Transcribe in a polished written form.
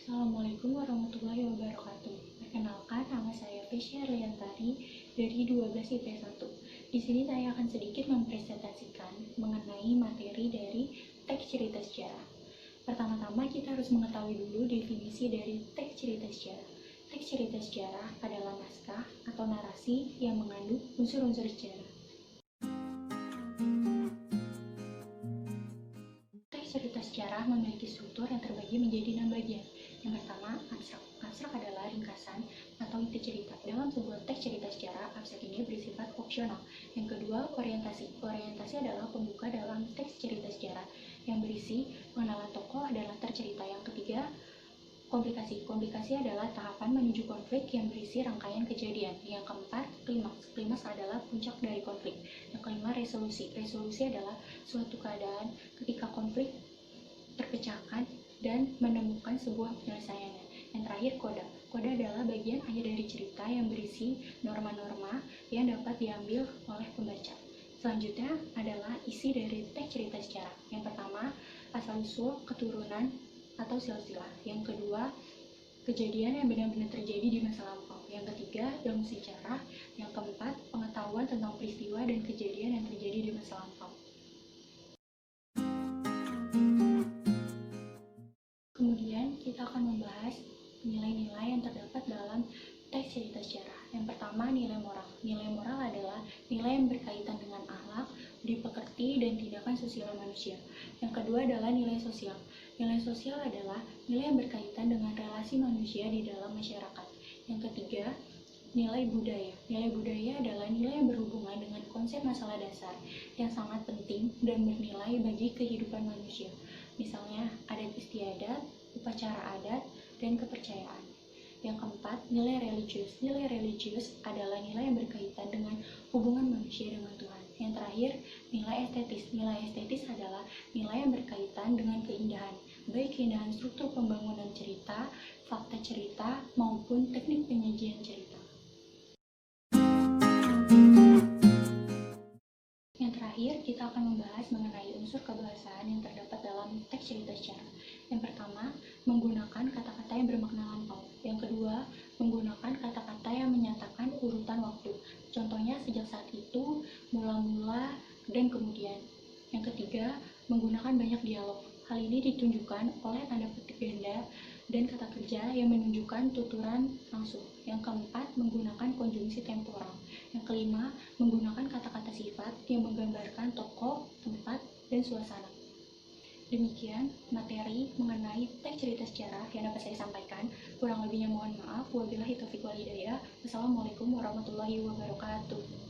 Assalamualaikum warahmatullahi wabarakatuh. Perkenalkan, nama saya Fesya Riantari dari 12 IP1. Di sini saya akan sedikit mempresentasikan mengenai materi dari teks cerita sejarah. Pertama-tama kita harus mengetahui dulu definisi dari teks cerita sejarah. Teks cerita sejarah adalah naskah atau narasi yang mengandung unsur-unsur sejarah. Teks cerita sejarah memiliki struktur yang terbagi menjadi 6 bagian. Yang pertama, abstrak. Abstrak adalah ringkasan atau inti cerita. Dalam sebuah teks cerita sejarah, abstrak ini bersifat opsional. Yang kedua, orientasi. Orientasi adalah pembuka dalam teks cerita sejarah yang berisi pengenalan tokoh dan latar cerita. Yang ketiga, komplikasi. Komplikasi adalah tahapan menuju konflik yang berisi rangkaian kejadian. Yang keempat, klimaks. Klimaks adalah puncak dari konflik. Yang kelima, resolusi. Resolusi adalah suatu keadaan ketika konflik terpecahkan dan menemukan sebuah penyelesaiannya. Yang terakhir, koda. Koda adalah bagian akhir dari cerita yang berisi norma-norma yang dapat diambil oleh pembaca. Selanjutnya adalah isi dari teks cerita sejarah. Yang pertama, asal-usul, keturunan, atau silsilah. Yang kedua, kejadian yang benar-benar terjadi di masa lampau. Yang ketiga, ilmu sejarah. Yang keempat, pengetahuan tentang peristiwa dan kejadian yang terjadi di masa lampau. Kemudian kita akan membahas nilai-nilai yang terdapat dalam teks cerita sejarah. Yang pertama, nilai moral. Nilai moral adalah nilai yang berkaitan dengan akhlak, budi pekerti, dan tindakan sosial manusia. Yang kedua adalah nilai sosial. Nilai sosial adalah nilai yang berkaitan dengan relasi manusia di dalam masyarakat. Yang ketiga, nilai budaya. Nilai budaya adalah nilai yang berhubungan dengan konsep masalah dasar yang sangat penting dan bernilai bagi kehidupan manusia. Misalnya, adat istiadat, upacara adat, dan kepercayaan. Yang keempat, nilai religius. Nilai religius adalah nilai yang berkaitan dengan hubungan manusia dengan Tuhan. Yang terakhir, nilai estetis. Nilai estetis adalah nilai yang berkaitan dengan keindahan, baik keindahan struktur pembangunan cerita, fakta cerita, maupun teknik penyajian cerita. Yang terakhir, kita akan membahas mengenai unsur kebahasaan yang terdapat dalam teks cerita sejarah. Yang pertama, menggunakan kata-kata yang bermakna lampau. Yang kedua, menggunakan kata-kata yang menyatakan urutan waktu. Contohnya sejak saat itu, mula-mula, dan kemudian. Yang ketiga, menggunakan banyak dialog. Hal ini ditunjukkan oleh tanda petik ganda dan kata kerja yang menunjukkan tuturan langsung. Yang keempat, menggunakan konjungsi temporal. Yang kelima, menggunakan kata-kata sifat yang menggambarkan tokoh, tempat, dan suasana. Demikian materi mengenai teks cerita sejarah yang dapat saya sampaikan. Kurang lebihnya mohon maaf. Wabillahi taufiq wal hidayah. Wassalamualaikum warahmatullahi wabarakatuh.